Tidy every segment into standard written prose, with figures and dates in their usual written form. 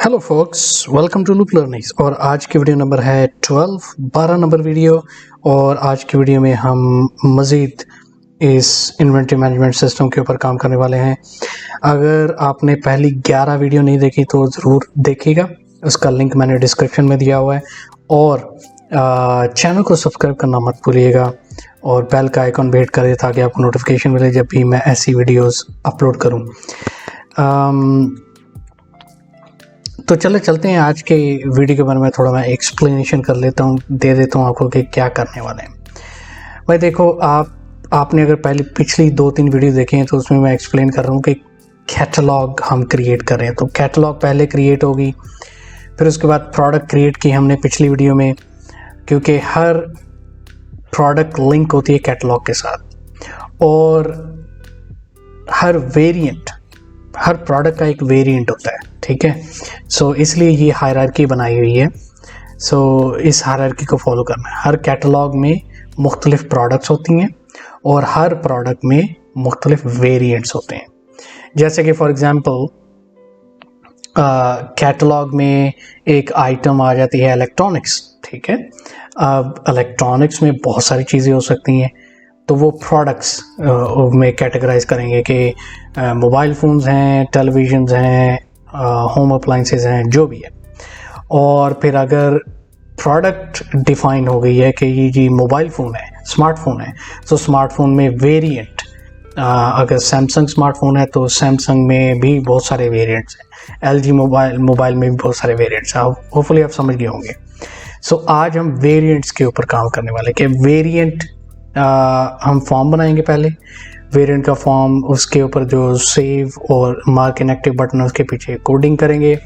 Hello folks, welcome to Loop Learnings. और आज की वीडियो नंबर है 12 नंबर वीडियो। और आज की वीडियो में हम मज़ीद इस इन्वेंटरी मैनेजमेंट सिस्टम के ऊपर काम करने वाले हैं। अगर आपने पहली 11 वीडियो नहीं देखी तो ज़रूर देखिएगा, उसका लिंक मैंने डिस्क्रिप्शन में दिया हुआ है। और चैनल को सब्सक्राइब करना मत भूलिएगा और बेल का आइकॉन भी हिट करें ताकि आपको नोटिफिकेशन मिले जब भी मैं ऐसी वीडियोस अपलोड करूं। तो चलते हैं आज के वीडियो के बारे में थोड़ा मैं एक्सप्लेनेशन कर लेता हूँ, दे देता हूँ आपको कि क्या करने वाले हैं। भाई देखो, आपने अगर पिछली 2-3 वीडियो देखे हैं तो उसमें मैं एक्सप्लेन कर रहा हूँ कि कैटलॉग हम क्रिएट कर रहे हैं। तो कैटलॉग पहले क्रिएट होगी, फिर उसके बाद प्रोडक्ट क्रिएट की हमने पिछली वीडियो में, क्योंकि हर प्रोडक्ट लिंक होती है कैटलॉग के साथ। और हर प्रोडक्ट का एक वेरिएंट होता है, ठीक है। सो इसलिए ये हायरार्की बनाई हुई है। सो इस हायरार्की को फॉलो करना है। हर कैटलॉग में मुख्तलिफ प्रोडक्ट्स होती हैं और हर प्रोडक्ट में मुख्तलिफ वेरिएंट्स होते हैं। जैसे कि फॉर एग्जांपल कैटलॉग में एक आइटम आ जाती है इलेक्ट्रॉनिक्स, ठीक है। अब इलेक्ट्रॉनिक्स में बहुत सारी चीज़ें हो सकती हैं, तो वो प्रोडक्ट्स में कैटेगराइज करेंगे कि मोबाइल फ़ोन्स हैं, टेलीविज़न्स हैं, होम अप्लाइंसेस हैं, जो भी है। और फिर अगर प्रोडक्ट डिफाइन हो गई है कि ये जी मोबाइल फ़ोन है, स्मार्टफोन है, तो स्मार्टफोन में वेरिएंट, अगर सैमसंग स्मार्टफोन है तो सैमसंग में भी बहुत सारे वेरिएंट्स हैं, एलजी मोबाइल में भी बहुत सारे वेरिएंट्स हैं। होपफुली आप समझ गए होंगे। सो आज हम वेरिएंट्स के ऊपर काम करने वाले कि वेरिएंट हम फॉर्म बनाएंगे। पहले वेरिएंट का फॉर्म, उसके ऊपर जो सेव और मार्क इनएक्टिव बटन है उसके पीछे कोडिंग करेंगे,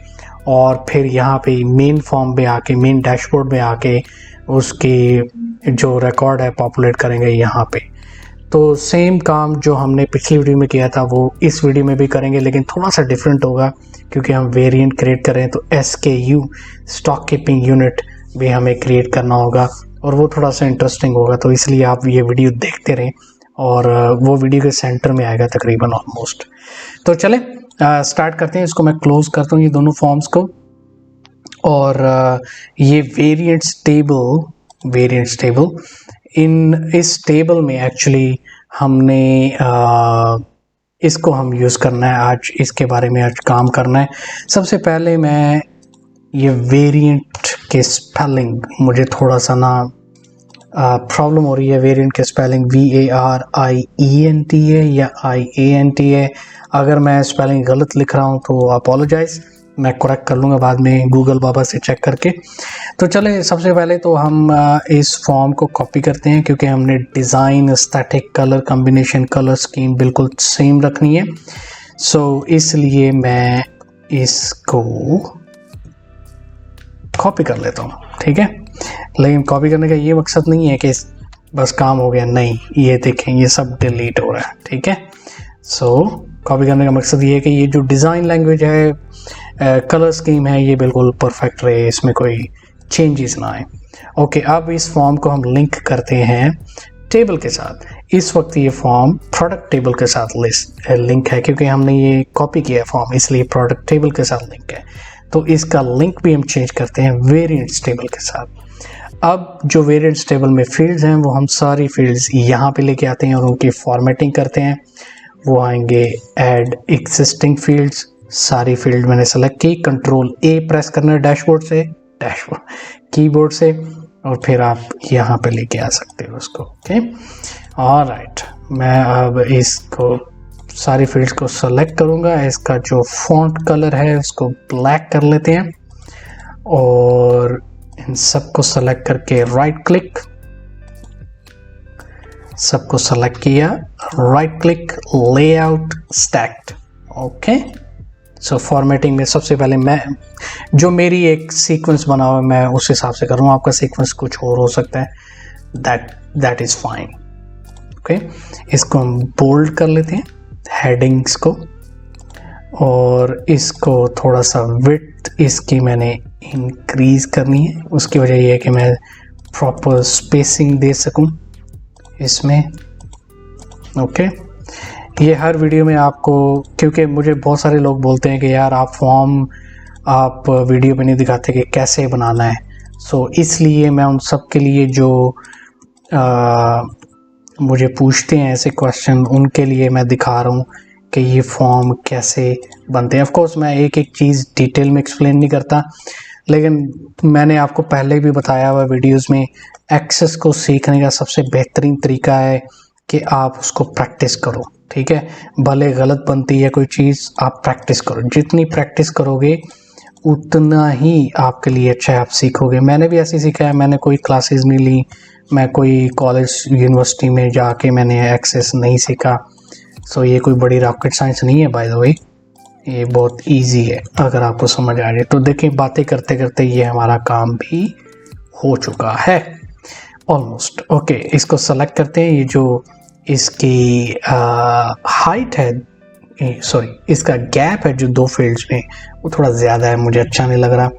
और फिर यहाँ पे मेन फॉर्म में आके, मेन डैशबोर्ड में आके उसकी जो रिकॉर्ड है पॉपुलेट करेंगे यहाँ पे। तो सेम काम जो हमने पिछली वीडियो में किया था वो इस वीडियो में भी करेंगे, लेकिन थोड़ा सा डिफरेंट होगा क्योंकि हम वेरिएंट क्रिएट कर रहे हैं। तो SKU, स्टॉक कीपिंग यूनिट, भी हमें क्रिएट करना होगा और वो थोड़ा सा इंटरेस्टिंग होगा। तो इसलिए आप ये वीडियो देखते रहें और वो वीडियो के सेंटर में आएगा तकरीबन ऑलमोस्ट। तो चलें स्टार्ट करते हैं। इसको मैं क्लोज करता हूँ ये दोनों फॉर्म्स को। और ये वेरिएंट्स टेबल, इस टेबल में एक्चुअली हमने इसको हम यूज़ करना है आज, इसके बारे में आज काम करना है। सबसे पहले मैं ये वेरिएंट के स्पेलिंग, मुझे थोड़ा सा ना प्रॉब्लम हो रही है। वेरिएंट के स्पेलिंग VARIENT है या IANT है। अगर मैं स्पेलिंग गलत लिख रहा हूँ तो अपोलोजाइज, मैं करेक्ट कर लूँगा बाद में गूगल बाबा से चेक करके। तो चले सबसे पहले तो हम इस फॉर्म को कॉपी करते हैं, क्योंकि हमने design, aesthetic, colour combination, colour scheme बिल्कुल सेम रखनी है। सो इसलिए मैं इसको कॉपी कर लेता हूँ, ठीक है। लेकिन कॉपी करने का ये मकसद नहीं है कि बस काम हो गया, नहीं, ये देखें ये सब डिलीट हो रहा है, ठीक है। सो कॉपी करने का मकसद ये है कि ये जो डिज़ाइन लैंग्वेज है, कलर स्कीम है, ये बिल्कुल परफेक्ट रहे, इसमें कोई चेंजेस ना आए। ओके, अब इस फॉर्म को हम लिंक करते हैं टेबल के साथ। इस वक्त ये फॉर्म प्रोडक्ट टेबल के साथ लिंक है, क्योंकि हमने ये कॉपी किया है फॉर्म, इसलिए प्रोडक्ट टेबल के साथ लिंक है। तो इसका लिंक भी हम चेंज करते हैं वेरिएंट्स टेबल के साथ। अब जो वेरिएंट्स टेबल में फील्ड्स हैं वो हम सारी फील्ड्स यहाँ पे लेके आते हैं और उनकी फॉर्मेटिंग करते हैं। वो आएंगे ऐड एग्जिस्टिंग फील्ड्स, सारी फील्ड मैंने सेलेक्ट की, Ctrl+A प्रेस करना है डैशबोर्ड कीबोर्ड से, और फिर आप यहाँ पे लेके आ सकते हो उसको। ओके, ऑलराइट, मैं अब इसको सारी फील्ड्स को सेलेक्ट करूँगा। इसका जो फॉन्ट कलर है उसको ब्लैक कर लेते हैं और इन सबको सेलेक्ट करके राइट क्लिक, सबको सेलेक्ट किया, right click, layout, stacked. Okay, so formatting में सबसे पहले जो मेरी एक सीक्वेंस बना हुआ है मैं उस हिसाब से करूँगा। आपका सीक्वेंस कुछ और हो सकता है, दैट इज़ फाइन। ओके, इसको हम बोल्ड कर लेते हैं हेडिंग्स को, और इसको थोड़ा सा विड्थ इसकी मैंने इंक्रीज करनी है। उसकी वजह यह है कि मैं प्रॉपर स्पेसिंग दे सकूं इसमें। ओके, ये हर वीडियो में आपको, क्योंकि मुझे बहुत सारे लोग बोलते हैं कि यार आप फॉर्म आप वीडियो में नहीं दिखाते कि कैसे बनाना है। सो इसलिए मैं उन सब के लिए जो मुझे पूछते हैं ऐसे क्वेश्चन, उनके लिए मैं दिखा रहा हूँ कि ये फॉर्म कैसे बनते हैं। ऑफ कोर्स मैं एक एक चीज़ डिटेल में एक्सप्लेन नहीं करता, लेकिन मैंने आपको पहले भी बताया हुआ वीडियोस में, एक्सेस को सीखने का सबसे बेहतरीन तरीका है कि आप उसको प्रैक्टिस करो। ठीक है, भले गलत बनती है कोई चीज़, आप प्रैक्टिस करो। जितनी प्रैक्टिस करोगे उतना ही आपके लिए अच्छा है, आप सीखोगे। मैंने भी ऐसे सीखा है, मैंने कोई क्लासेस नहीं ली, मैं कोई कॉलेज यूनिवर्सिटी में जाके मैंने एक्सेस नहीं सीखा। सो ये कोई बड़ी रॉकेट साइंस नहीं है बाय द वे, ये बहुत इजी है अगर आपको समझ आ जाए तो। देखिए बातें करते करते ये हमारा काम भी हो चुका है ऑलमोस्ट। ओके, इसको सेलेक्ट करते हैं। ये जो इसकी हाइट है, सॉरी इसका गैप है जो दो फील्ड्स में, वो थोड़ा ज़्यादा है, मुझे अच्छा नहीं लग रहा।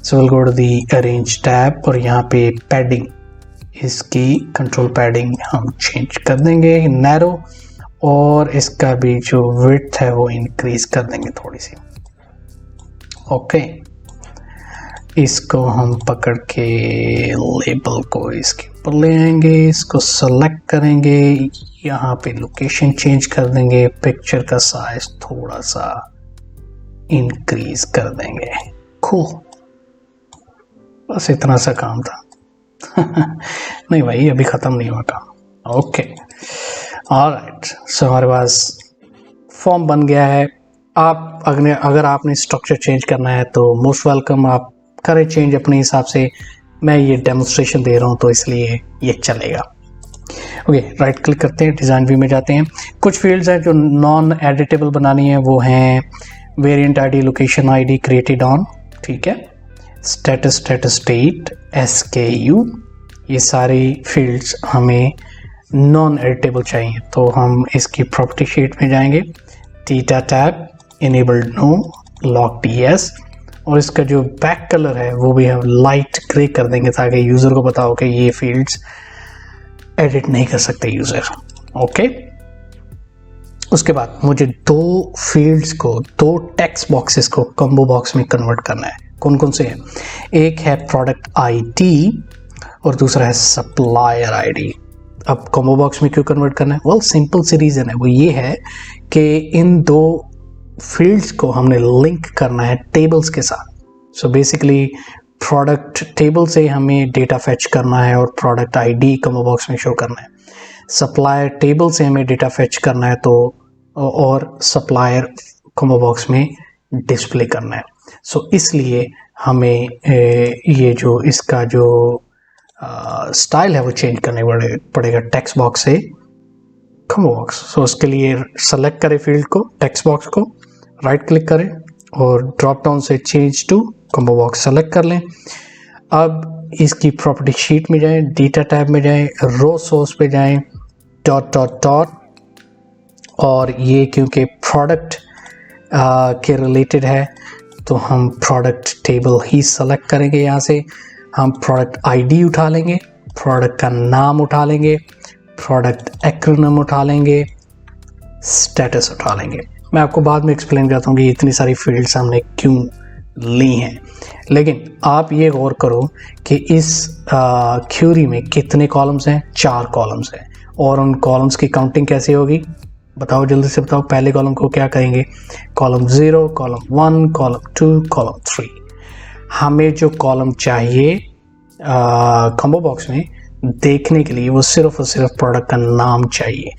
So will go to the arrange tab और यहाँ पे पैडिंग, इसकी कंट्रोल पैडिंग हम चेंज कर देंगे नैरो, और इसका भी जो विड्थ है वो इंक्रीज कर देंगे थोड़ी सी। ओके, इसको हम पकड़ के लेबल को इसके ऊपर ले आएंगे, इसको सेलेक्ट करेंगे, यहाँ पे लोकेशन चेंज कर देंगे, पिक्चर का साइज थोड़ा सा इंक्रीज कर देंगे। कूल, बस इतना सा काम था। नहीं भाई, अभी ख़त्म नहीं हुआ काम। ओके, ऑलराइट, सो हमारे पास फॉर्म बन गया है। आप अगर आपने स्ट्रक्चर चेंज करना है तो मोस्ट वेलकम, आप करें चेंज अपने हिसाब से। मैं ये डेमोन्स्ट्रेशन दे रहा हूँ तो इसलिए ये चलेगा। ओके, राइट क्लिक करते हैं, डिज़ाइन व्यू में जाते हैं। कुछ फील्ड्स हैं जो नॉन एडिटेबल बनानी है, वो हैं variant ID, location ID, created on, ठीक है, स्टेटस, स्टेटस डेट, SKU, ये सारी फील्ड्स हमें नॉन एडिटेबल चाहिए। तो हम इसकी प्रॉपर्टी शीट में जाएंगे, data tab, enabled no, lock TS, और इसका जो बैक कलर है वो भी हम लाइट ग्रे कर देंगे ताकि यूज़र को पता हो कि ये फील्ड्स एडिट नहीं कर सकते यूज़र। ओके, उसके बाद मुझे दो फील्ड्स को, दो टेक्स्ट बॉक्सेस को कॉम्बो बॉक्स में कन्वर्ट करना है। कौन कौन से हैं? एक है प्रोडक्ट ID और दूसरा है सप्लायर ID। अब कॉम्बो बॉक्स में क्यों कन्वर्ट करना है? वेल, सिंपल सी रीज़न है, वो ये है कि इन दो फील्ड्स को हमने लिंक करना है टेबल्स के साथ। सो बेसिकली प्रोडक्ट टेबल से हमें डेटा फेच करना है और प्रोडक्ट ID कॉम्बो बॉक्स में शो करना है। सप्लायर टेबल से हमें डेटा फेच करना है तो, और सप्लायर कॉम्बो बॉक्स में डिस्प्ले करना है। सो इसलिए हमें ये जो इसका जो स्टाइल है वो चेंज करने पड़ेगा टेक्स्ट बॉक्स से कॉम्बो बॉक्स। सो उसके लिए सेलेक्ट करें फील्ड को, टेक्स्ट बॉक्स को, राइट क्लिक करें और ड्रॉप डाउन से change to combo box select कर लें। अब इसकी प्रॉपर्टी शीट में जाएं, डेटा टैब में जाएं, रो सोर्स पे जाएं, डॉट डॉट डॉट, और ये क्योंकि प्रोडक्ट के रिलेटेड है तो हम प्रोडक्ट टेबल ही सेलेक्ट करेंगे। यहाँ से हम प्रोडक्ट ID उठा लेंगे, प्रोडक्ट का नाम उठा लेंगे, प्रोडक्ट एक्रोनिम उठा लेंगे, स्टेटस उठा लेंगे। मैं आपको बाद में एक्सप्लेन करता हूँ कि इतनी सारी फील्ड्स हमने क्यों ली हैं, लेकिन आप ये गौर करो कि इस क्यूरी में कितने कॉलम्स हैं? 4 कॉलम्स हैं, और उन कॉलम्स की काउंटिंग कैसे होगी? बताओ, जल्दी से बताओ। पहले कॉलम को क्या करेंगे? Column 0, column 1, column 2, column 3। हमें जो कॉलम चाहिए कॉम्बो बॉक्स में देखने के लिए वो सिर्फ और सिर्फ प्रोडक्ट का नाम चाहिए।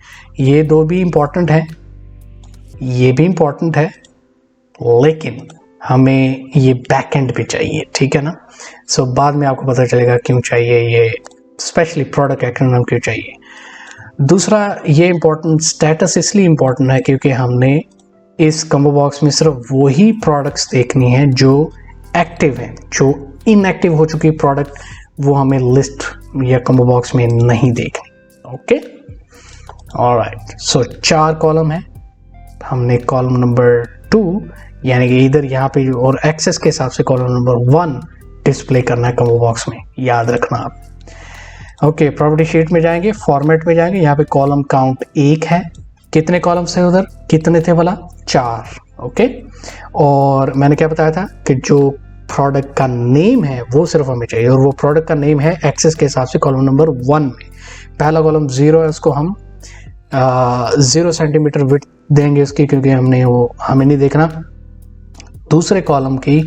ये दो भी इम्पॉर्टेंट है, ये भी इम्पॉर्टेंट है, लेकिन हमें ये बैक एंड पे चाहिए, ठीक है ना? सो बाद में आपको पता चलेगा क्यों चाहिए ये, स्पेशली प्रोडक्ट एक्रोनिम क्यों चाहिए। दूसरा ये इम्पोर्टेंट, स्टेटस इसलिए इम्पोर्टेंट है क्योंकि हमने इस कॉम्बो बॉक्स में सिर्फ वही प्रोडक्ट्स देखनी है जो एक्टिव हैं। जो इनएक्टिव हो चुकी प्रोडक्ट वो हमें लिस्ट या कॉम्बो बॉक्स में नहीं देखनी। ओके, ऑलराइट, सो 4 कॉलम है। हमने कॉलम नंबर 2 यानी कि इधर यहाँ पे और एक्सेस के हिसाब से कॉलम नंबर 1 डिस्प्ले करना है कॉम्बो बॉक्स में, याद रखना आप। ओके, प्रॉपर्टी शीट में जाएंगे, फॉर्मेट में जाएंगे, यहाँ पे कॉलम काउंट 1 है। कितने कॉलम्स हैं उधर? कितने थे भला? 4। ओके। और मैंने क्या बताया था कि जो प्रोडक्ट का नेम है वो सिर्फ हमें चाहिए, और वो प्रोडक्ट का नेम है एक्सेस के हिसाब से कॉलम नंबर 1 में। पहला कॉलम 0 है, उसको हम 0 सेंटीमीटर विड्थ देंगे उसकी, क्योंकि हमें नहीं देखना। दूसरे कॉलम की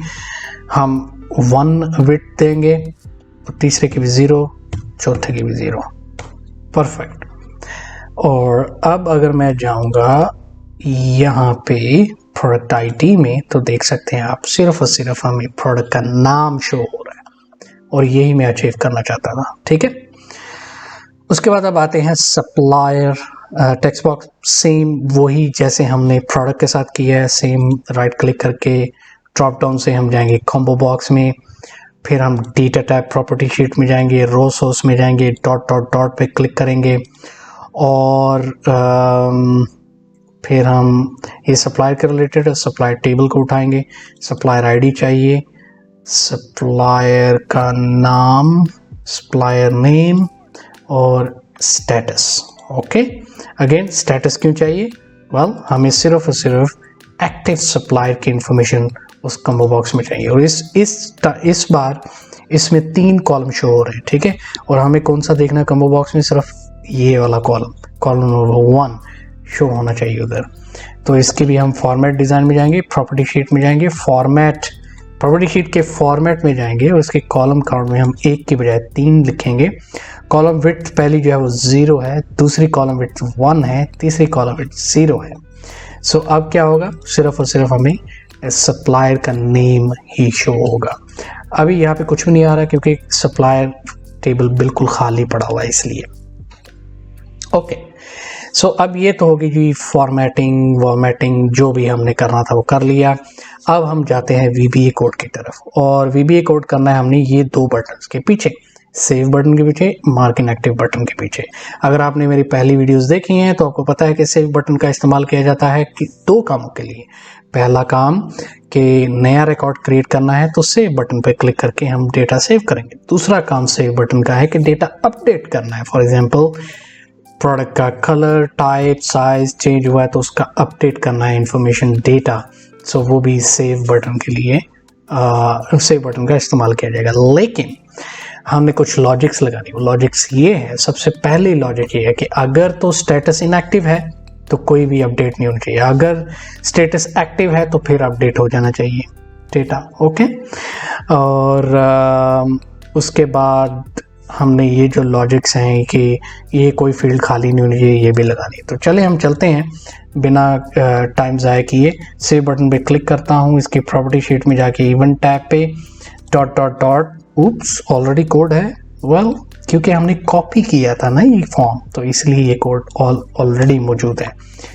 हम 1 विड्थ देंगे, तीसरे की भी 0, चौथे की भी 0। परफेक्ट। और अब अगर मैं जाऊंगा यहाँ पे प्रोडक्ट आईडी में, तो देख सकते हैं आप सिर्फ और सिर्फ हमें प्रोडक्ट का नाम शो हो रहा है, और यही मैं अचीव करना चाहता था। ठीक है। उसके बाद अब आते हैं सप्लायर टेक्स्ट बॉक्स। सेम वही जैसे हमने प्रोडक्ट के साथ किया है, सेम राइट क्लिक करके ड्रॉप डाउन से हम जाएंगे कॉम्बो बॉक्स में, फिर हम डेटा टाइप प्रॉपर्टी शीट में जाएंगे, रो सोर्स में जाएंगे, डॉट डॉट डॉट पे क्लिक करेंगे, और फिर हम ये सप्लायर के रिलेटेड सप्लायर टेबल को उठाएंगे। सप्लायर आईडी चाहिए, सप्लायर का नाम, सप्लायर नेम और स्टेटस। ओके। अगेन स्टेटस क्यों चाहिए? वेल, हमें सिर्फ और सिर्फ एक्टिव सप्लायर की इंफॉर्मेशन उस कॉम्बो बॉक्स में चाहिए, और इस बार इसमें 3 कॉलम शो हो रहे हैं। ठीक है। और हमें कौन सा देखना है कॉम्बो बॉक्स में? सिर्फ ये वाला कॉलम नंबर 1 शो होना चाहिए उधर। तो इसके भी हम फॉर्मेट डिज़ाइन में जाएंगे, प्रॉपर्टी शीट में जाएंगे, प्रॉपर्टी शीट के फॉर्मेट में जाएंगे, और इसके कॉलम काउंट में हम 1 की बजाय 3 लिखेंगे। कॉलम विड्थ पहली जो है वो 0 है, दूसरी कॉलम विड्थ 1 है, तीसरी कॉलम विड्थ 0 है। सो अब क्या होगा? सिर्फ और सिर्फ हमें सप्लायर का नेम ही शो होगा। अभी यहाँ पे कुछ भी नहीं आ रहा क्योंकि सप्लायर टेबल बिल्कुल खाली पड़ा हुआ है, इसलिए। ओके। सो अब ये तो होगी जी फॉर्मेटिंग जो भी हमने करना था वो कर लिया। अब हम जाते हैं VBA कोड की तरफ, और VBA कोड करना है हमने ये 2 बटन्स के पीछे, सेव बटन के पीछे, मार्क इनएक्टिव बटन के पीछे। अगर आपने मेरी पहली वीडियोस देखी हैं तो आपको पता है कि सेव बटन का इस्तेमाल किया जाता है कि 2 कामों के लिए। पहला काम कि नया रिकॉर्ड क्रिएट करना है तो सेव बटन पर क्लिक करके हम डेटा सेव करेंगे। दूसरा काम सेव बटन का है कि डेटा अपडेट करना है। फॉर एग्जाम्पल, प्रोडक्ट का कलर, टाइप, साइज चेंज हुआ है तो उसका अपडेट करना है इंफॉर्मेशन, डेटा। सो वो भी सेव बटन के लिए सेव बटन का इस्तेमाल किया जाएगा। लेकिन हमने कुछ लॉजिक्स लगानी। वो लॉजिक्स ये है, सबसे पहले लॉजिक ये है कि अगर तो स्टेटस इनएक्टिव है तो कोई भी अपडेट नहीं होना चाहिए, अगर स्टेटस एक्टिव है तो फिर अपडेट हो जाना चाहिए डेटा। ओके। और उसके बाद हमने ये जो लॉजिक्स हैं कि ये कोई फील्ड खाली नहीं होनी चाहिए, ये भी लगानी। तो चले हम चलते हैं बिना टाइम ज़ाया किए। सेव बटन पे क्लिक करता हूँ, इसकी प्रॉपर्टी शीट में जाके इवेंट टैब पे डॉट डॉट डॉट, उप्स ऑलरेडी कोड है। वेल, क्योंकि हमने कॉपी किया था ना ये फॉर्म, तो इसलिए ये कोड ऑलरेडी मौजूद है।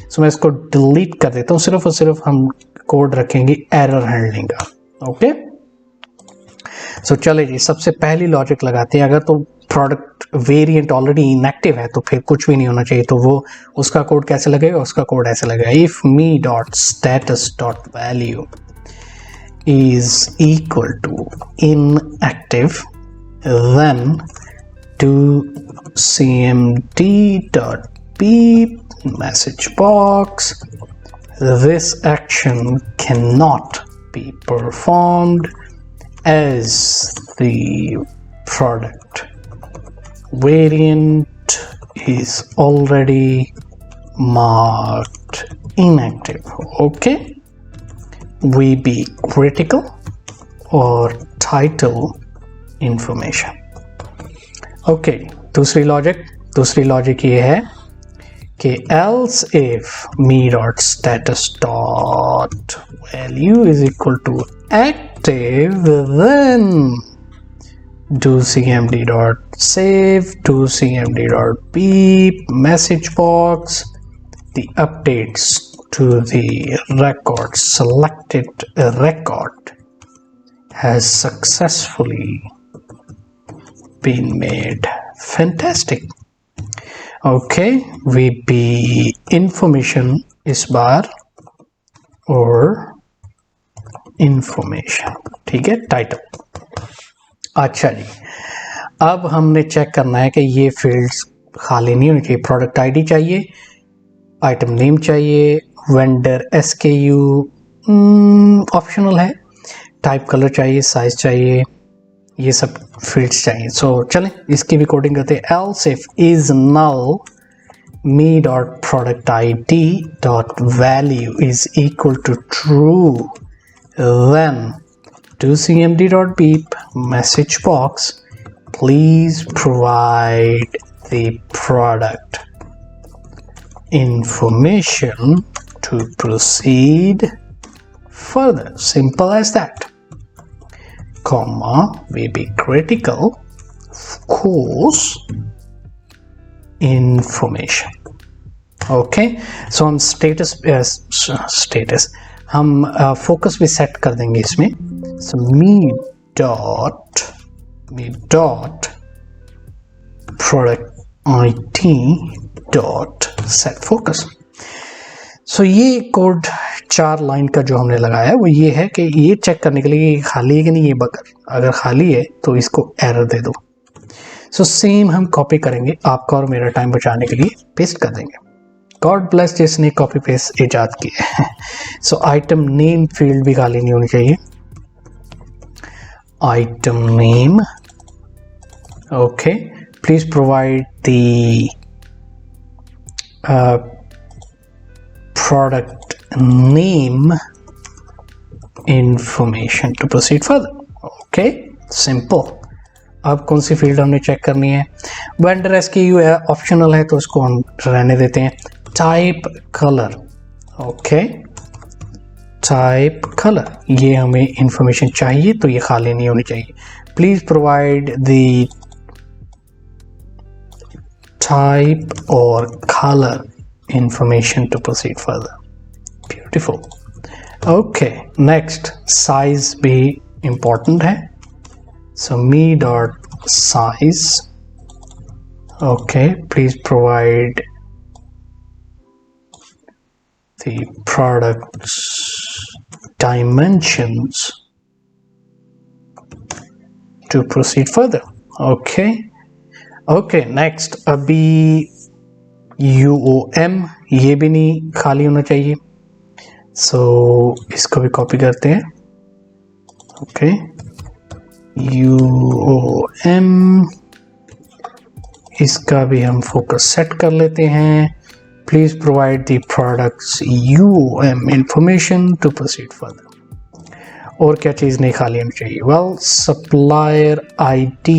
सो मैं इसको डिलीट कर देता हूँ। सिर्फ और सिर्फ हम कोड रखेंगे एरर हैंडलिंग का। ओके। सो चले जी, सबसे पहली लॉजिक लगाते हैं। अगर तो प्रोडक्ट वेरिएंट ऑलरेडी इनएक्टिव है तो फिर कुछ भी नहीं होना चाहिए। तो वो उसका कोड कैसे लगेगा? उसका कोड ऐसे लगेगा, if me dot status dot value is equal to inactive then to cmd dot beep message box, this action cannot be performed as the product variant is already marked inactive. Okay. VB critical or title information. Okay. दूसरी logic ये है कि else if me dot status dot value is equal to active, then do cmd dot save, do cmd dot beep message box the updates to the record selected. A record has successfully been made. Fantastic. Okay, VB information इस बार और information, ठीक है, title. अच्छा जी, अब हमने check करना है कि ये फील्ड्स खाली नहीं होनी चाहिए। प्रोडक्ट आईडी चाहिए, आइटम नेम चाहिए, वेंडर SKU, ऑप्शनल है, टाइप कलर चाहिए, साइज चाहिए, ये सब फील्ड्स चाहिए। सो चलें इसकी भी कोडिंग करते हैं। Else if is null me dot product id dot value is equal to true, then to cmd dot beep message box please provide the product information to proceed further. Simple as that. Comma may be critical, of course, information. Okay so हम status हम focus भी set कर देंगे इसमें। So me dot product ID dot set focus. So ये code 4 line का जो हमने लगाया है वो ये है कि ये चेक करने के लिए खाली है कि नहीं, ये बगर अगर खाली है तो इसको एरर दे दो। सो सेम हम कॉपी करेंगे, आपका और मेरा टाइम बचाने के लिए पेस्ट कर देंगे। गॉड ब्लेस जिसने कॉपी पेस्ट इजाद किया है। सो आइटम नेम फील्ड भी खाली नहीं होनी चाहिए। Item name, okay, please provide the product name information to proceed further. Okay simple. अब कौन सी फील्ड हमने चेक करनी है? वेंडर SKU है, ऑप्शनल है तो इसको हम रहने देते हैं। Type colour, okay, type colour, ये हमें इंफॉर्मेशन चाहिए तो ये खाली नहीं होनी चाहिए। प्लीज प्रोवाइड द टाइप और colour information to proceed further. Beautiful. Okay next size भी इंपॉर्टेंट है। So me dot size, okay, please provide the product's dimensions to proceed further. Okay, next अभी UOM ये भी नहीं खाली होना चाहिए। So इसको भी कॉपी करते हैं। Okay, UOM, इसका भी हम फोकस सेट कर लेते हैं। Please provide the products UOM information to proceed further. और क्या चीज़ नहीं खाली होनी चाहिए? वेल सप्लायर ID,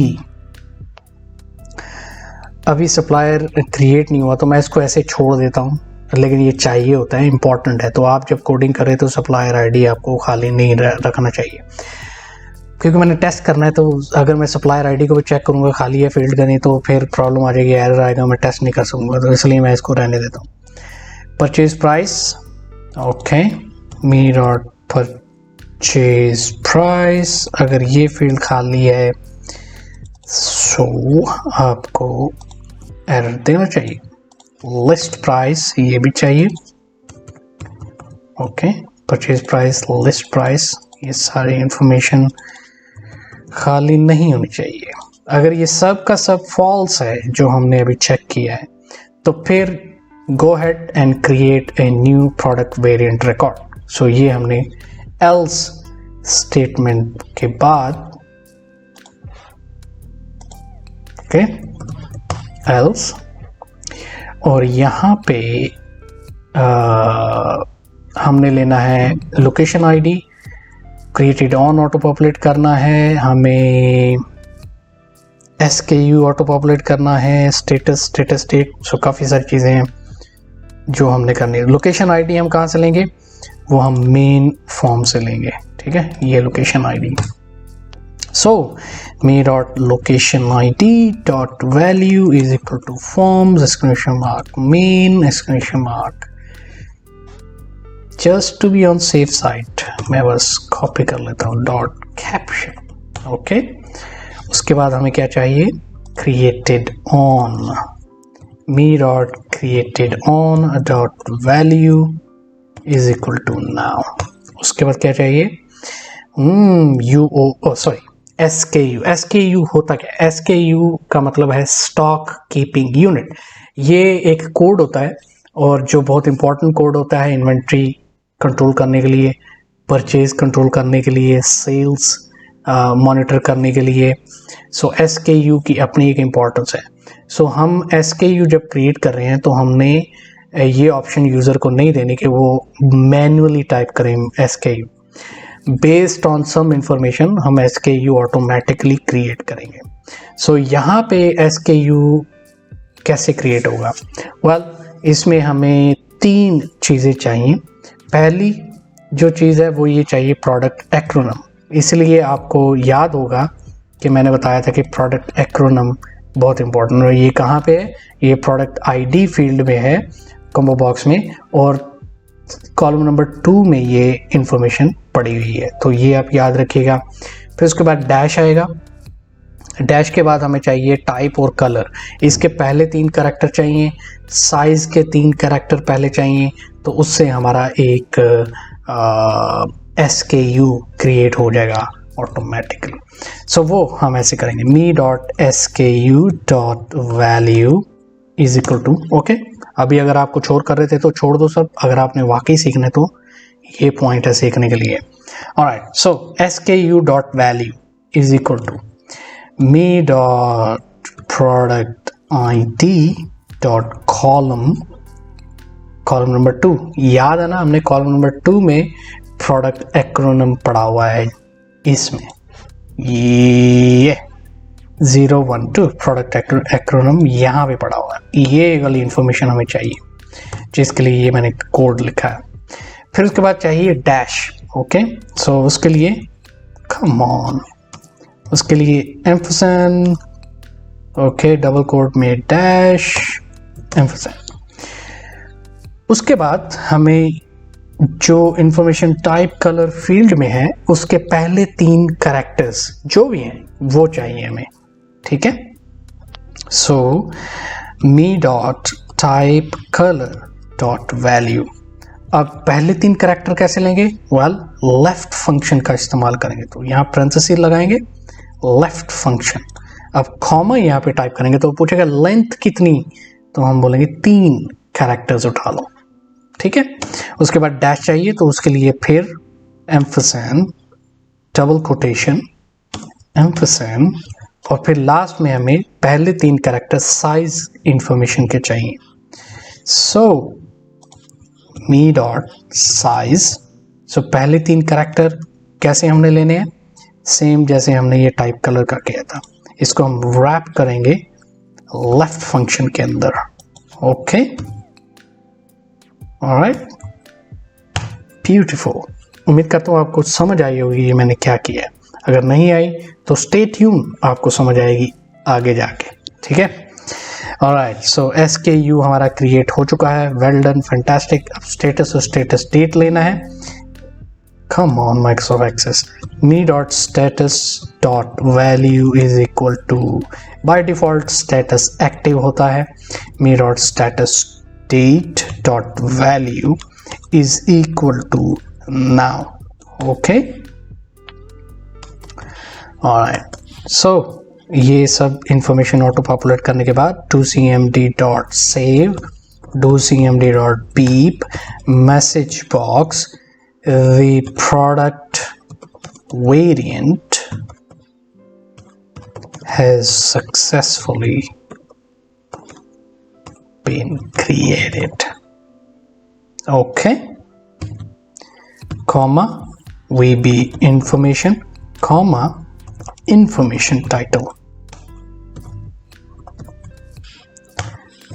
अभी सप्लायर क्रिएट नहीं हुआ तो मैं इसको ऐसे छोड़ देता हूँ, लेकिन ये चाहिए होता है, इंपॉर्टेंट है। तो आप जब कोडिंग करें तो सप्लायर ID आपको खाली नहीं रखना चाहिए, क्योंकि मैंने टेस्ट करना है। तो अगर मैं सप्लायर ID को भी चेक करूंगा खाली है फील्ड का नहीं तो फिर प्रॉब्लम आ जाएगी, एरर आएगा, मैं टेस्ट नहीं कर सकूंगा। तो इसलिए मैं इसको रहने देता हूँ। परचेज प्राइस, ओके, मी डॉट परचेज प्राइस, अगर ये फील्ड खाली है सो आपको एरर देना चाहिए। लिस्ट प्राइस ये भी चाहिए, okay, purchase price, list price, ये सारी इंफॉर्मेशन खाली नहीं होनी चाहिए। अगर ये सब का सब फॉल्स है जो हमने अभी चेक किया है तो फिर go ahead and create a new product variant record. So ये हमने एल्स स्टेटमेंट के बाद, ओके, एल्स, और यहाँ पे हमने लेना है location ID, created on auto populate करना है, हमें SKU ऑटो पॉपुलेट करना है, स्टेटस स्टेट। सो काफ़ी सारी चीज़ें हैं जो हमने करनी है। लोकेशन ID हम कहाँ से लेंगे? वो हम मेन फॉर्म से लेंगे, ठीक है, ये location ID। So me dot location ID dot value is equal to forms exclamation mark main exclamation mark। Just to be on safe side मैं बस कॉपी कर लेता हूँ डॉट कैप्शन। ओके, उसके बाद हमें क्या चाहिए? Created on, me dot created on dot value is equal to now. उसके बाद क्या चाहिए? SKU होता क्या? SKU का मतलब है स्टॉक कीपिंग यूनिट। ये एक कोड होता है और जो बहुत इंपॉर्टेंट कोड होता है इन्वेंट्री कंट्रोल करने के लिए, परचेज कंट्रोल करने के लिए, सेल्स मॉनिटर करने के लिए। सो SKU की अपनी एक इम्पॉर्टेंस है। सो हम SKU जब क्रिएट कर रहे हैं तो हमने ये ऑप्शन यूज़र को नहीं देने कि वो मैन्युअली टाइप करें SKU। Based on some information हम SKU ऑटोमेटिकली क्रिएट करेंगे। सो यहाँ पे SKU कैसे क्रिएट होगा? वेल, इसमें हमें 3 चीज़ें चाहिए। पहली जो चीज़ है वो ये चाहिए प्रोडक्ट एक्रोनम। इसलिए आपको याद होगा कि मैंने बताया था कि प्रोडक्ट एक्रोनम बहुत इंपॉर्टेंट है। ये कहाँ पे है? ये प्रोडक्ट ID फील्ड में है कॉम्बो बॉक्स में, और कॉलम नंबर 2 में ये इंफॉर्मेशन पड़ी हुई है, तो ये आप याद रखिएगा। फिर उसके बाद डैश आएगा। डैश के बाद हमें चाहिए टाइप और कलर। इसके पहले 3 कैरेक्टर चाहिए, साइज़ के 3 कैरेक्टर पहले चाहिए, तो उससे हमारा एक SKU क्रिएट हो जाएगा ऑटोमेटिकली। सो वो हम ऐसे करेंगे, me.sku.value is equal to, okay. अभी अगर आप कुछ और कर रहे थे तो छोड़ दो सब, अगर आपने वाकई सीखना है तो ये पॉइंट है सीखने के लिए। Alright, so SKU.value is equal to me.productid.column, column number 2। याद है ना, हमने कॉलम नंबर 2 में प्रोडक्ट एक्रोनम पढ़ा हुआ है, इसमें ये 012 प्रोडक्ट एक्रोनम यहाँ पे पढ़ा हुआ है। ये वाली इंफॉर्मेशन हमें चाहिए, जिसके लिए ये मैंने कोड लिखा है। फिर उसके बाद चाहिए डैश, ओके। सो उसके लिए कम ऑन, उसके लिए एम्फरसेंड, ओके, डबल कोट में डैश एम्फरसेंड। उसके बाद हमें जो इंफॉर्मेशन टाइप कलर फील्ड में है उसके पहले 3 कैरेक्टर्स जो भी हैं वो चाहिए हमें, ठीक है। सो me.typecolor.value। अब पहले 3 कैरेक्टर कैसे लेंगे? वेल, लेफ्ट फंक्शन का इस्तेमाल करेंगे, तो यहाँ पैरेंथेसिस लगाएंगे, लेफ्ट फंक्शन। अब कॉमा यहाँ पे टाइप करेंगे तो पूछेगा लेंथ कितनी, तो हम बोलेंगे 3 कैरेक्टर्स उठा लो, ठीक है। उसके बाद डैश चाहिए, तो उसके लिए फिर एम्फरसेंड, डबल कोटेशन, एम्फरसेंड, और फिर लास्ट में हमें पहले 3 कैरेक्टर साइज इंफॉर्मेशन के चाहिए। सो me.size, सो पहले 3 कैरेक्टर कैसे हमने लेने हैं? सेम जैसे हमने ये टाइप कलर का किया था, इसको हम रैप करेंगे लेफ्ट फंक्शन के अंदर, ओके। Alright, beautiful. उम्मीद करता हूँ आपको समझ आई होगी ये मैंने क्या किया है। अगर नहीं आई तो स्टे ट्यून, आपको समझ आएगी आगे जाके, ठीक है। ऑलराइट, सो SKU हमारा क्रिएट हो चुका है। Well done, fantastic. अब स्टेटस और स्टेटस डेट लेना है। Come on Microsoft Access. me.status.value is equal to, by default status active होता है। me.statusDate.value is equal to now, okay. Alright, so ये सब इंफॉर्मेशन ऑटो पॉपुलेट करने के बाद docmd.save, docmd.beep, message box, the product variant has successfully been created, okay, comma VB information, comma information title,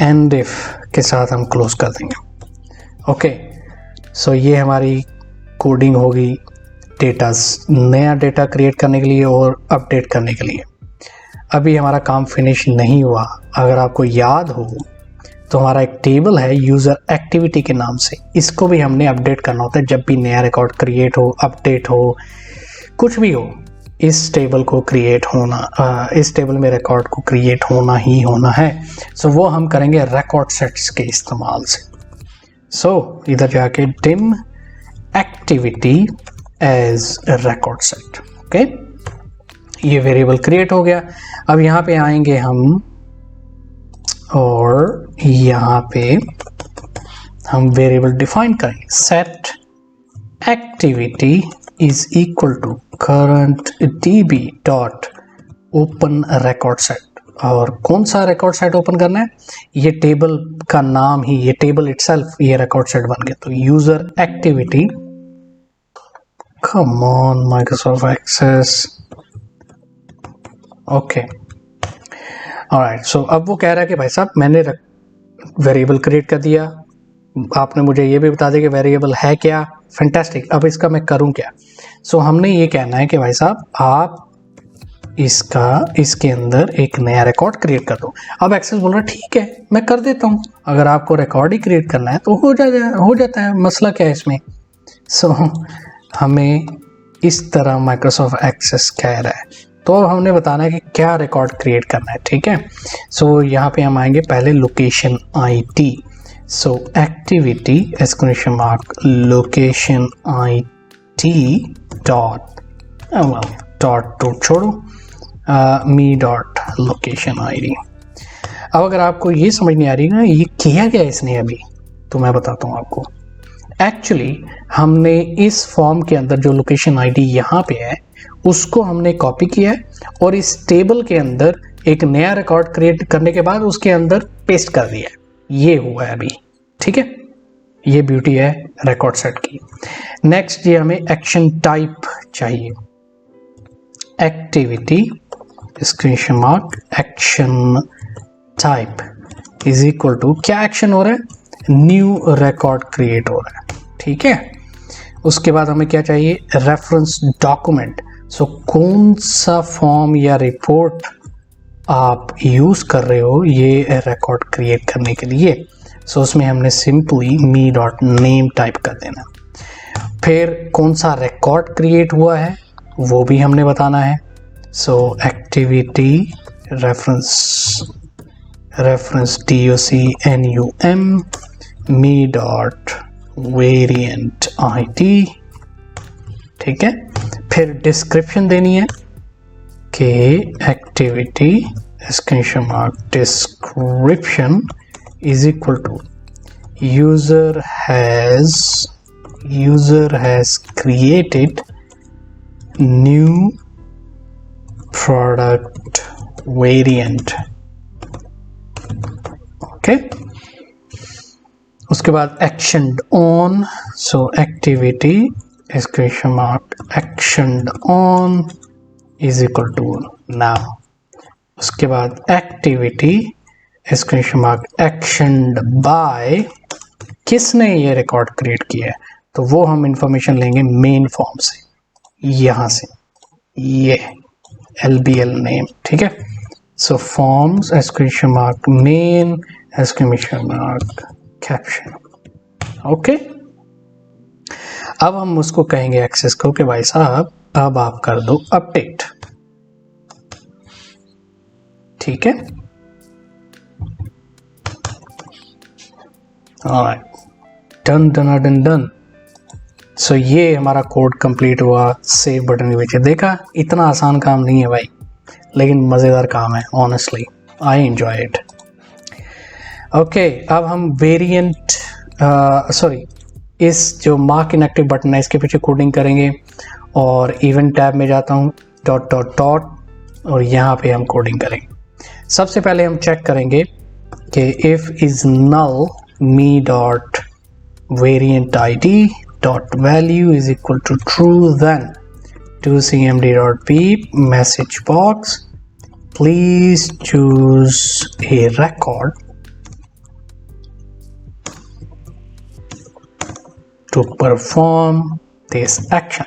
and if के साथ हम close कर देंगे, ओके। सो ये हमारी कोडिंग होगी डेटा, नया डेटा क्रिएट करने के लिए और अपडेट करने के लिए। अभी हमारा काम फिनिश नहीं हुआ। अगर आपको याद हो तो हमारा एक टेबल है यूज़र एक्टिविटी के नाम से, इसको भी हमने अपडेट करना होता है। जब भी नया रिकॉर्ड क्रिएट हो, अपडेट हो, कुछ भी हो, इस टेबल को क्रिएट होना, इस टेबल में रिकॉर्ड को क्रिएट होना ही होना है। सो वो हम करेंगे रिकॉर्ड सेट्स के इस्तेमाल से। सो इधर जाके dim activity as record set, okay. ये वेरिएबल क्रिएट हो गया। अब यहाँ पे आएंगे हम और यहाँ पे हम वेरिएबल डिफाइन करेंगे, set activity is equal to current db dot open record set। और कौन सा रिकॉर्ड सेट ओपन करना है, ये टेबल का नाम ही, ये टेबल इटसेल्फ ये रिकॉर्ड सेट बन गया। तो user activity, come on Microsoft Access, okay alright. So अब वो कह रहा है कि भाई साहब मैंने वेरिएबल क्रिएट कर दिया, आपने मुझे ये भी बता दिया कि वेरिएबल है क्या, फैंटास्टिक। अब इसका मैं करूं क्या? सो हमने ये कहना है कि भाई साहब आप इसके अंदर एक नया रिकॉर्ड क्रिएट कर दो। अब एक्सेस बोल रहा ठीक है मैं कर देता हूँ, अगर आपको रिकॉर्ड ही क्रिएट करना है तो हो जाता है, मसला क्या है इसमें। सो हमें इस तरह माइक्रोसॉफ्ट एक्सेस कह रहा है, तो अब हमने बताना है कि क्या रिकॉर्ड क्रिएट करना है, ठीक है। सो यहाँ पे हम आएंगे पहले location IT. So activity exclamation mark location IT dot to छोड़ो मी डॉट लोकेशन आईडी। अब अगर आपको ये समझ नहीं आ रही ना ये किया गया इसने अभी, तो मैं बताता हूँ आपको। एक्चुअली हमने इस फॉर्म के अंदर जो लोकेशन आईडी यहाँ पे है उसको हमने कॉपी किया है और इस टेबल के अंदर एक नया रिकॉर्ड क्रिएट करने के बाद उसके अंदर पेस्ट कर दिया है, ये हुआ है अभी, ठीक है। ये ब्यूटी है रिकॉर्ड सेट की। नेक्स्ट ये हमें एक्शन टाइप चाहिए, activity exclamation mark action type is equal to, क्या एक्शन हो रहा है, न्यू रिकॉर्ड क्रिएट हो रहा है, ठीक है। उसके बाद हमें क्या चाहिए, रेफरेंस डॉक्यूमेंट। सो कौन सा फॉर्म या रिपोर्ट आप यूज कर रहे हो ये रिकॉर्ड क्रिएट करने के लिए। सो उसमें हमने सिंपली मी डॉट नेम टाइप कर देना। फिर कौन सा रिकॉर्ड क्रिएट हुआ है वो भी हमने बताना है। So activity reference DOCNUM me dot variant ID, ठीक है। फिर डिस्क्रिप्शन देनी है कि activity exclamation mark description is equal to user has created new product variant, okay. उसके बाद action on. So activity exclamation mark action on is equal to now. उसके बाद activity exclamation mark action by, किसने ये record create किया है, तो वो हम इंफॉर्मेशन लेंगे मेन फॉर्म से, यहां से ये LBL नेम, ठीक है। So forms exclamation mark main exclamation mark caption, okay. अब हम उसको कहेंगे एक्सेस को कि भाई साहब अब आप कर दो अपडेट, ठीक है। Alright, done. सो ये हमारा कोड कंप्लीट हुआ, सेव बटन के पीछे। देखा इतना आसान काम नहीं है भाई, लेकिन मज़ेदार काम है, honestly I enjoy it. Okay, अब हम वेरिएंट इस जो मार्क इनएक्टिव बटन है इसके पीछे कोडिंग करेंगे, और इवेंट टैब में जाता हूँ डॉट और यहाँ पे हम कोडिंग करेंगे। सबसे पहले हम चेक करेंगे कि if is null me dot variant ID dot value is equal to true, then to cmd dot beep message box please choose a record to perform this action।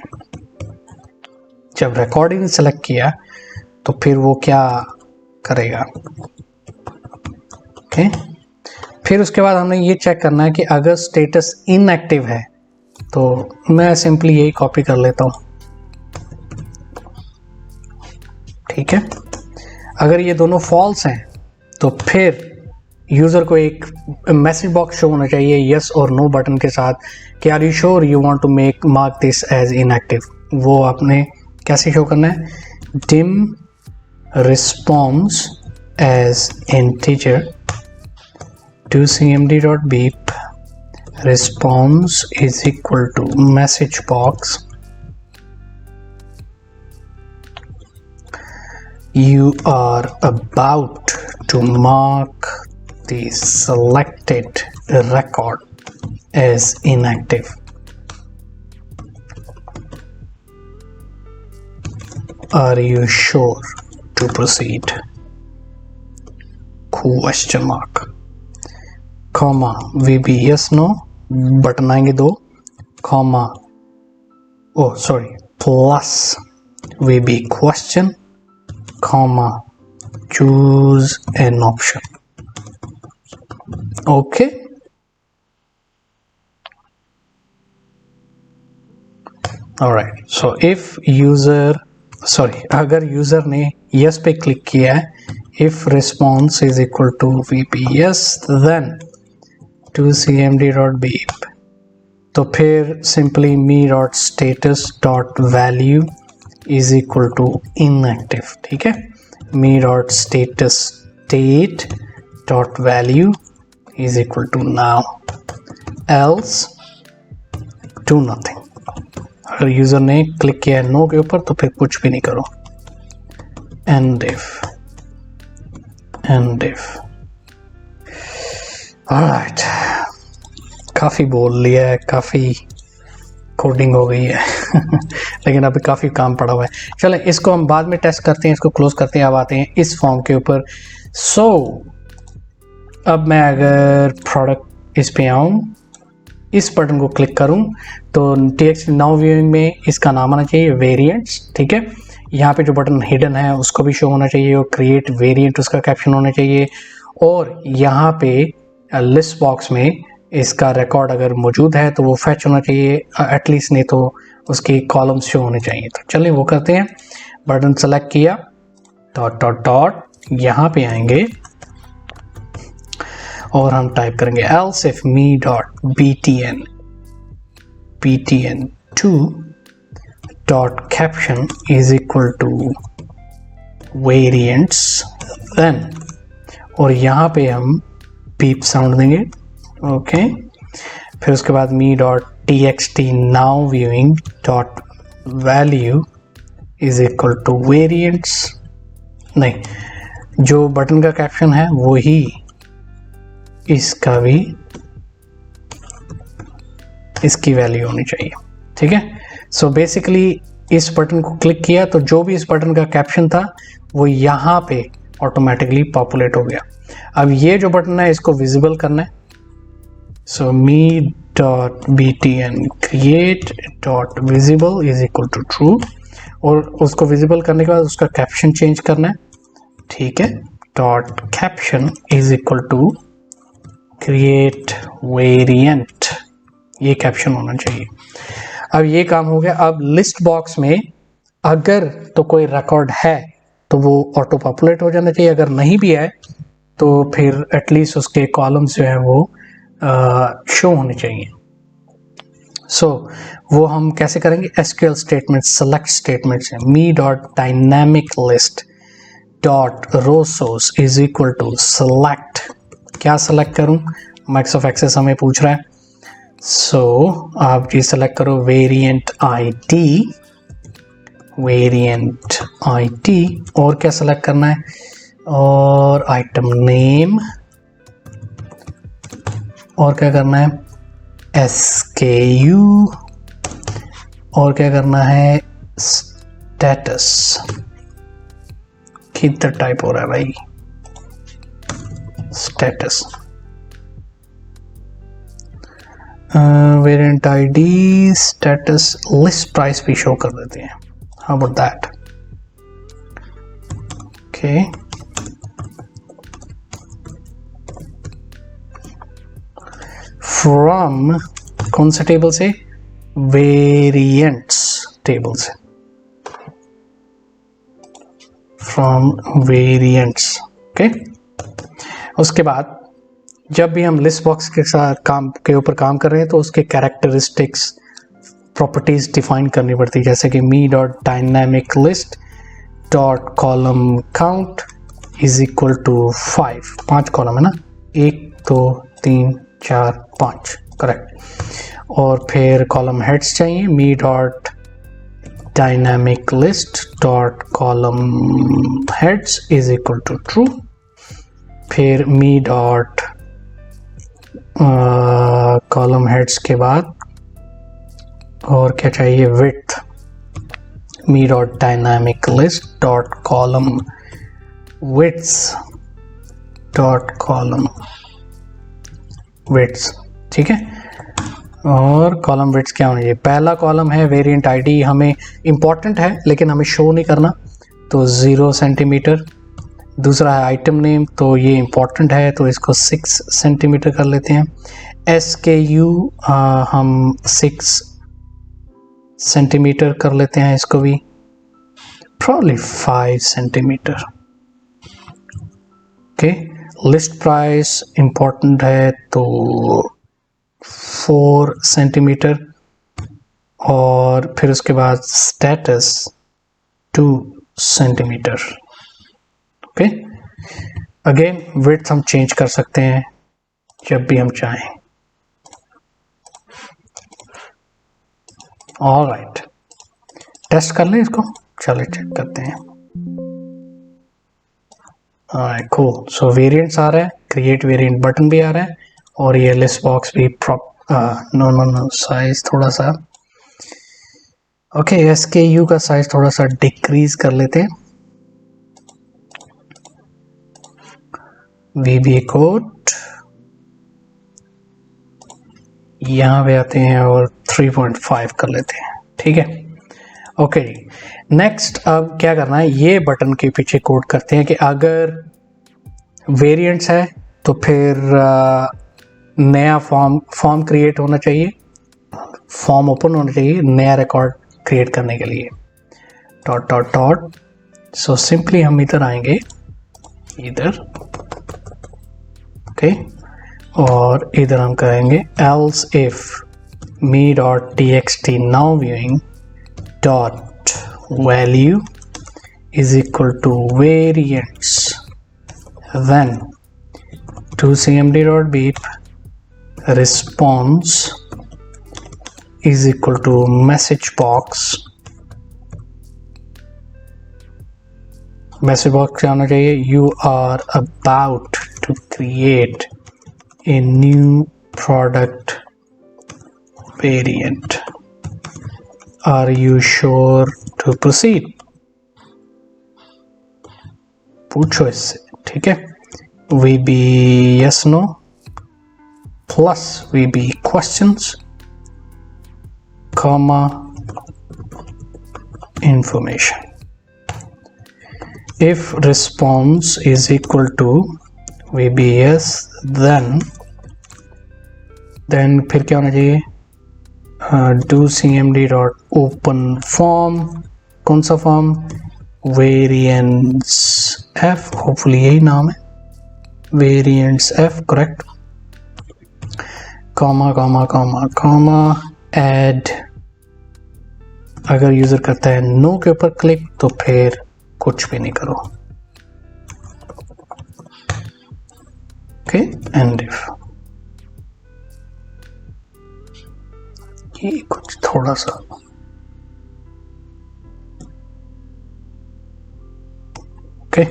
जब रिकॉर्डिंग सेलेक्ट किया तो फिर वो क्या करेगा, okay. फिर उसके बाद हमने ये चेक करना है कि अगर स्टेटस इनएक्टिव है तो मैं सिंपली यही कॉपी कर लेता हूँ, ठीक है। अगर ये दोनों फॉल्स हैं तो फिर यूज़र को एक मैसेज बॉक्स शो होना चाहिए यस और नो बटन के साथ कि are you sure you want to mark this as inactive. वो आपने कैसे शो करना है, dim response as integer to cmd.beep response is equal to message box, you are about to mark the selected record as inactive. Are you sure to proceed? Question mark, comma, VB yes no, button आएंगे दो, comma, plus VB question, comma, choose an option. Okay. Alright, so if user, अगर user ने yes पे click किया है, if response is equal to VB yes, then to cmd.beep, तो फिर simply me.status.value is equal to inactive. ठीक है, me.status state.value is equal to now, else do nothing. अगर यूजर ने क्लिक किया है नो के ऊपर तो फिर कुछ भी नहीं करो. एंड इफ ऑलराइट, काफ़ी बोल लिया है, काफ़ी कोडिंग हो गई है लेकिन अभी काफ़ी काम पड़ा हुआ है. चलें इसको हम बाद में टेस्ट करते हैं, इसको क्लोज करते हैं. अब आते हैं इस फॉर्म के ऊपर. सो अब मैं अगर प्रोडक्ट इस पे आऊँ, इस बटन को क्लिक करूं तो TXT नाउ व्यूइंग में इसका नाम आना चाहिए वेरिएंट्स. ठीक है, यहाँ पे जो बटन हिडन है उसको भी शो होना चाहिए और क्रिएट वेरिएंट उसका कैप्शन होना चाहिए. और यहाँ पे लिस्ट बॉक्स में इसका रिकॉर्ड अगर मौजूद है तो वो फैच होना चाहिए एटलीस्ट, नहीं तो उसके कॉलम्स शो होने चाहिए. तो चलिए वो करते हैं. बटन सेलेक्ट किया, डॉट डॉट डॉट, यहाँ पे आएंगे और हम टाइप करेंगे else if me.btn2 dot caption is equal to variants, then, और यहाँ पे हम बीप साउंड देंगे. ओके, फिर उसके बाद me.txt now viewing dot value is equal to variants, नहीं, जो बटन का कैप्शन है वो ही इसका भी इसकी वैल्यू होनी चाहिए. ठीक है, सो बेसिकली इस बटन को क्लिक किया तो जो भी इस बटन का कैप्शन था वो यहाँ पे ऑटोमेटिकली पॉपुलेट हो गया. अब ये जो बटन है इसको विजिबल करना है. सो me.btn create.visible is equal to true, और उसको विजिबल करने के बाद उसका कैप्शन चेंज करना है. ठीक है, dot caption is equal to create variant, ये कैप्शन होना चाहिए. अब ये काम हो गया. अब लिस्ट बॉक्स में अगर तो कोई रिकॉर्ड है तो वो ऑटो पॉपुलेट हो जाना चाहिए, अगर नहीं भी है तो फिर एटलीस्ट उसके कॉलम्स जो है वो शो होने चाहिए. सो वो हम कैसे करेंगे? SQL स्टेटमेंट, सेलेक्ट स्टेटमेंट से me.dynamiclist.rowsource is equal to select. क्या सेलेक्ट करूं? माइक्रोसॉफ्ट एक्सेस हमें पूछ रहा है. सो आप जी सेलेक्ट करो वेरिएंट आईटी, और क्या सेलेक्ट करना है? और आइटम नेम, और क्या करना है? SKU, और क्या करना है? स्टेटस. किधर टाइप हो रहा है भाई? Status. Variant ID, status, list price भी शो कर देते हैं. How about that? Okay, from कौन से टेबल से? वेरिएंट्स टेबल से. From variants. ओके, उसके बाद जब भी हम लिस्ट बॉक्स के साथ के ऊपर काम कर रहे हैं तो उसके कैरेक्टरिस्टिक्स, प्रॉपर्टीज डिफाइन करनी पड़ती है. जैसे कि me.dynamiclist.column is equal to 5 column है ना, 1 2 3 4 5. करेक्ट। और फिर कॉलम हेड्स चाहिए, me dot dynamic list dot column heads is equal to true. फिर मी डॉट कॉलम हेड्स के बाद और क्या चाहिए, width, me dot dynamic list dot column widths dot column widths, ठीक है। और कॉलम विड्थ क्या होना चाहिए, पहला कॉलम है वेरिएंट आईडी, हमें इंपॉर्टेंट है लेकिन हमें शो नहीं करना, तो 0 सेंटीमीटर। दूसरा है आइटम नेम, तो ये इंपॉर्टेंट है तो इसको 6 सेंटीमीटर कर लेते हैं। SKU हम 6 सेंटीमीटर कर लेते हैं, इसको भी probably 5 centimetre. Okay, list price important है तो 4 सेंटीमीटर। और फिर उसके बाद status 2 centimetre. Okay, again width हम चेंज कर सकते हैं जब भी हम चाहें। ऑलराइट, टेस्ट कर लें इसको, चलिए चेक करते हैं। Alright, cool. सो वेरिएंट्स आ रहा है, क्रिएट वेरिएंट बटन भी आ रहा है, और ये लिस्ट बॉक्स भी नो साइज थोड़ा सा, ओके, SKU का साइज थोड़ा सा डिक्रीज कर लेते हैं। VB कोड यहाँ पे आते हैं और 3.5 कर लेते हैं, ठीक है। ओके जी, नेक्स्ट अब क्या करना है, ये बटन के पीछे कोड करते हैं कि अगर वेरिएंट्स है तो फिर नया फॉर्म क्रिएट होना चाहिए, फॉर्म ओपन होना चाहिए नया रिकॉर्ड क्रिएट करने के लिए, dot dot dot. So simply हम इधर आएंगे, इधर, ओके, और इधर हम करेंगे else if me dot txt now viewing dot value is equal to variants, then to cmd dot beep response is equal to message box क्या होना चाहिए, you are about to create a new product variant, are you sure to proceed, पूछो इससे, ठीक है। VB yes no plus VB questions comma information. If response is equal to VB yes, then फिर क्या होना चाहिए, do cmd dot open form, कौन सा फॉर्म, variants f, होपफुली यही नाम है, variants f, correct, comma comma comma comma add। अगर यूजर करता है नो के ऊपर क्लिक तो फिर कुछ भी नहीं करो, ओके, एंड इफ ये कुछ थोड़ा सा, ओके,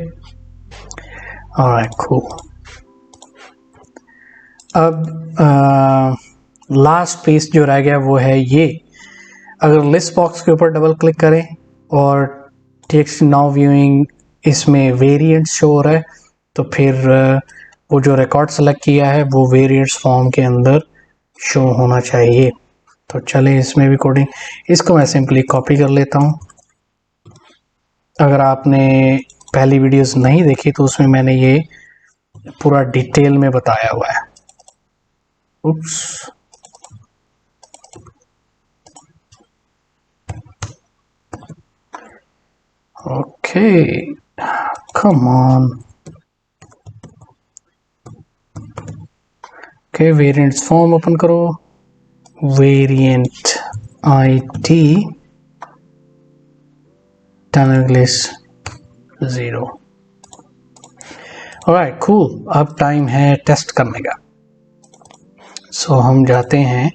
ऑलराइट, कूल। अब लास्ट पीस जो रह गया वो है ये, अगर लिस्ट बॉक्स के ऊपर डबल क्लिक करें और टेक्स्ट नाउ व्यूइंग इसमें वेरिएंट्स शो हो रहा है, तो फिर वो जो रिकॉर्ड सेलेक्ट किया है वो वेरिएंट्स फॉर्म के अंदर शो होना चाहिए। तो चले इसमें भी कोडिंग, इसको मैं सिंपली कॉपी कर लेता हूँ। अगर आपने पहली वीडियोस नहीं देखी तो उसमें मैंने ये पूरा डिटेल में बताया हुआ है। Oops, okay, come on, okay, variants form open करो, variant ID dynamic list 0। Alright, cool. अब टाइम है टेस्ट करने का। सो हम जाते हैं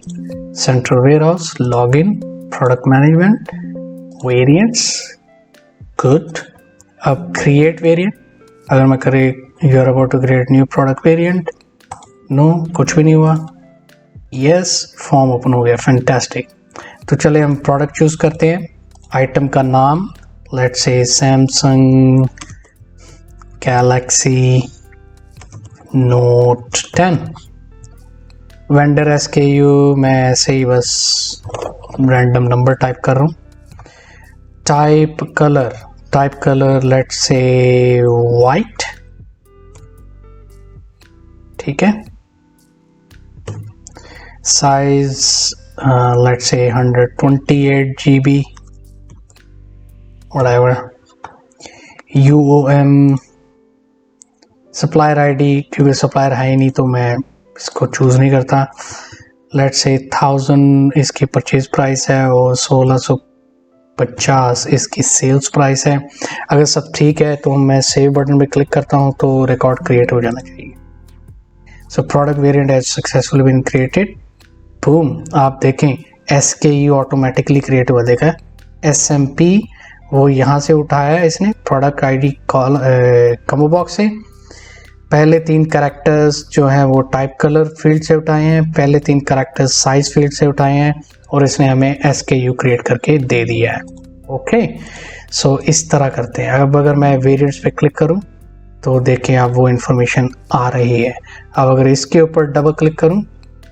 central warehouse, log in, product management, variants, good. अब क्रिएट वेरिएंट, अगर मैं करे you are about to create new product variant, no, कुछ भी नहीं हुआ। यस, फॉर्म ओपन हो गया, फैंटास्टिक। तो चले हम प्रोडक्ट चूज करते हैं। आइटम का नाम let's say Samsung Galaxy note 10। Vendor SKU मैं ऐसे ही बस रैंडम नंबर टाइप कर रहा हूँ। Type colour let's say white, ठीक है। Size let's say 128 GB, whatever. UOM, supplier ID, क्योंकि सप्लायर है ही नहीं तो मैं इसको चूज़ नहीं करता। लेट्स से 1000 इसकी परचेज प्राइस है और 1650 इसकी सेल्स प्राइस है। अगर सब ठीक है तो मैं सेव बटन पे क्लिक करता हूँ तो रिकॉर्ड क्रिएट हो जाना चाहिए। So product variant has successfully been created. Boom, आप देखें SKU ऑटोमेटिकली क्रिएट हुआ, देखा। SMP वो यहाँ से उठाया है इसने प्रोडक्ट ID कॉम्बो बॉक्स से। पहले 3 कैरेक्टर्स जो हैं वो टाइप कलर फील्ड से उठाए हैं, पहले 3 कैरेक्टर्स साइज फील्ड से उठाए हैं और इसने हमें SKU क्रिएट करके दे दिया है। ओके, सो इस तरह करते हैं। अब अगर मैं वेरिएंट्स पे क्लिक करूं तो देखें अब वो इन्फॉर्मेशन आ रही है। अब अगर इसके ऊपर डबल क्लिक करूं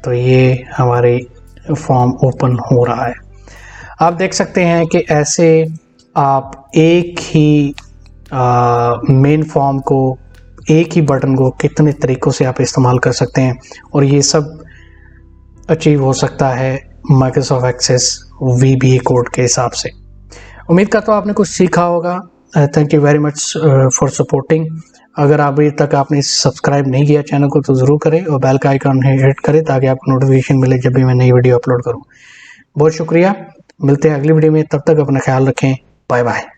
तो ये हमारे फॉर्म ओपन हो रहा है। आप देख सकते हैं कि ऐसे आप एक ही मेन फॉर्म को, एक ही बटन को कितने तरीक़ों से आप इस्तेमाल कर सकते हैं और ये सब अचीव हो सकता है माइक्रोसॉफ्ट एक्सेस VBA कोड के हिसाब से। उम्मीद करता हूँ आपने कुछ सीखा होगा। Thank you very much for supporting. अगर अभी तक आपने सब्सक्राइब नहीं किया चैनल को तो ज़रूर करें और बेल का आइकन हिट करें ताकि आपको नोटिफिकेशन मिले जब भी मैं नई वीडियो अपलोड करूँ। बहुत शुक्रिया, मिलते हैं अगली वीडियो में, तब तक अपना ख्याल रखें, बाय बाय।